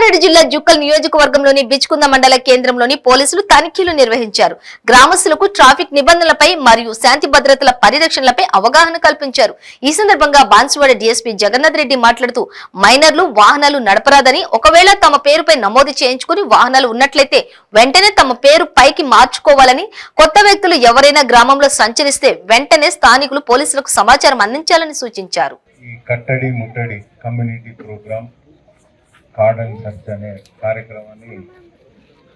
రంగారెడ్డి జిల్లా జుక్కల్ నియోజకవర్గంలోని బిచ్కుంద మండల కేంద్రంలోని పోలీసులు తనిఖీలు నిర్వహించారు. గ్రామస్తులకు ట్రాఫిక్ నిబంధనలపై మరియు శాంతి భద్రతల పరిరక్షణలపై అవగాహన కల్పించారు. ఈ సందర్భంగా బాన్సువాడ డీఎస్పీ జగన్నాథ్ రెడ్డి మాట్లాడుతూ మైనర్లు వాహనాలు నడపరాదని, ఒకవేళ తమ పేరుపై నమోదు చేయించుకుని వాహనాలు ఉన్నట్లయితే వెంటనే తమ పేరు పైకి మార్చుకోవాలని, కొత్త వ్యక్తులు ఎవరైనా గ్రామంలో సంచరిస్తే వెంటనే స్థానికులు పోలీసులకు సమాచారం అందించాలని సూచించారు. ఈ కట్టడి ముట్టడి కమ్యూనిటీ ప్రోగ్రామ్ కార్డన్ సర్చ్ అనే కార్యక్రమాన్ని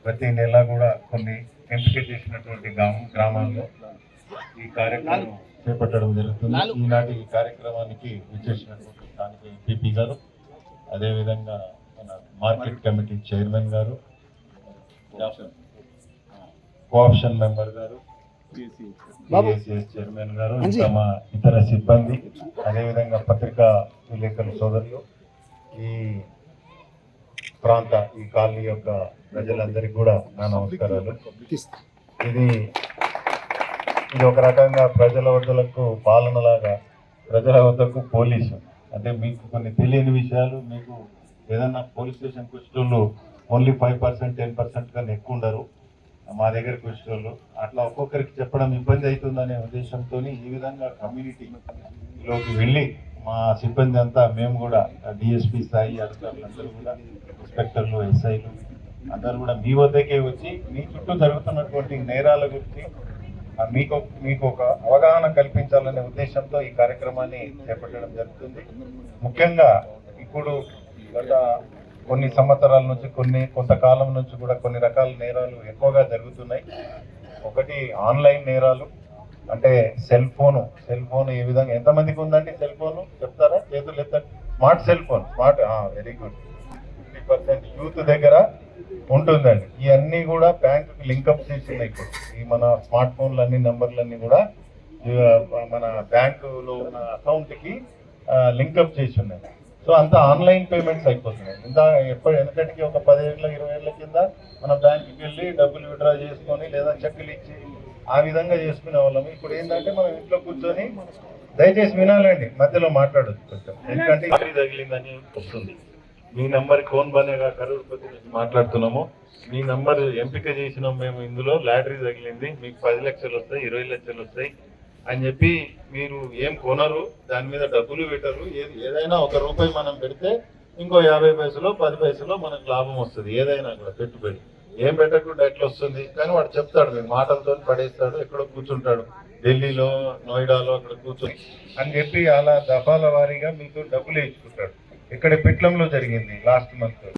ప్రతి నెల కూడా కొన్ని ఎంపిక చేసినటువంటి గ్రామాల్లో ఈ కార్యక్రమం చేపట్టడం జరుగుతుంది. ఈనాటి ఈ కార్యక్రమానికి విచ్చేసినటువంటి స్థానిక ఎంపీపీ గారు, అదేవిధంగా మన మార్కెట్ కమిటీ చైర్మన్ గారు, కోఆప్షన్ మెంబర్ గారు, చైర్మన్ గారు, ఇంకా మా ఇతర సిబ్బంది, అదేవిధంగా పత్రికా విలేకరుల సోదరులు, ఈ ప్రాంత ఈ కాలనీ యొక్క ప్రజలందరికీ కూడా నా నమస్కారాలు. ఇది ఒక రకంగా ప్రజల వద్దకు పాలనలాగా, ప్రజల వద్దకు పోలీసు. అంటే మీకు కొన్ని తెలియని విషయాలు, మీకు ఏదన్నా పోలీస్ స్టేషన్కి వచ్చేటోళ్ళు ఓన్లీ 5%, 10% కన్నా ఎక్కువ ఉండరు. మా దగ్గరకు వచ్చేటోళ్ళు అట్లా ఒక్కొక్కరికి చెప్పడం ఇబ్బంది అవుతుందనే ఉద్దేశంతో ఈ విధంగా కమ్యూనిటీలోకి వెళ్ళి మా సిబ్బంది అంతా, మేము కూడా డిఎస్పీ స్థాయి అధికారులందరూ కూడా, ఇన్స్పెక్టర్లు, ఎస్ఐలు అందరూ కూడా మీ వద్దకే వచ్చి మీ చుట్టూ జరుగుతున్నటువంటి నేరాల గురించి మీకు ఒక అవగాహన కల్పించాలనే ఉద్దేశంతో ఈ కార్యక్రమాన్ని చేపట్టడం జరుగుతుంది. ముఖ్యంగా ఇప్పుడు గత కొన్ని సంవత్సరాల నుంచి, కొంతకాలం నుంచి కూడా కొన్ని రకాల నేరాలు ఎక్కువగా జరుగుతున్నాయి. ఒకటి ఆన్లైన్ నేరాలు, అంటే సెల్ ఫోన్ ఏ విధంగా, ఎంతమందికి ఉందండి సెల్ ఫోన్ చెప్తారా? చేతులు ఎత్తండి. Smart cell phone, very good. 50% youth దగ్గర ఉంటుందండి. ఇవన్నీ కూడా బ్యాంకుకి లింకప్ చేస్తున్నాయి. ఇప్పుడు ఈ మన స్మార్ట్ ఫోన్లు అన్ని నంబర్లన్నీ కూడా మన బ్యాంకులో ఉన్న అకౌంట్కి లింకప్ చేసి ఉన్నాయి. సో అంతా ఆన్లైన్ పేమెంట్స్ అయిపోతున్నాయి. ఎందుకంటే ఒక 10 ఏళ్ళ 20 ఏళ్ళ కింద మన బ్యాంకుకి వెళ్ళి డబ్బులు విత్డ్రా చేసుకొని లేదా చెక్కులు ఇచ్చి ఆ విధంగా చేసుకునే వాళ్ళము. ఇప్పుడు ఏంటంటే మనం ఇంట్లో కూర్చొని, దయచేసి వినాలండి, మధ్యలో మాట్లాడొచ్చు కొంచెం, ఎందుకంటే తగిలిందని వస్తుంది. మీ నంబర్ కౌన్ బనేగా కరోడ్పతి నుంచి మాట్లాడుతున్నాము. మీ నంబర్ ఎంపిక చేసినాం మేము, ఇందులో లాటరీ తగిలింది, మీకు 10 లక్షలు వస్తాయి, 20 లక్షలు వస్తాయి అని చెప్పి మీరు ఏం కొనరు, దాని మీద డబ్బులు పెట్టరు. ఏదైనా ₹1 మనం పెడితే ఇంకో 50 పైసలో 10 పైసలో మనకు లాభం వస్తుంది. ఏదైనా కూడా పెట్టుబడి ఏం పెట్టకుండా ఎట్లా వస్తుంది కానీ వాడు చెప్తాడు, మీకు మాటలతో పడేస్తాడు, ఎక్కడో కూర్చుంటాడు, ఢిల్లీలో, నోయిడాలో అక్కడ కూర్చొని అని చెప్పి అలా దఫాల వారీగా మీకు డబ్బులు వేయించుకుంటాడు. ఇక్కడ పిట్లంలో జరిగింది లాస్ట్ మంత్.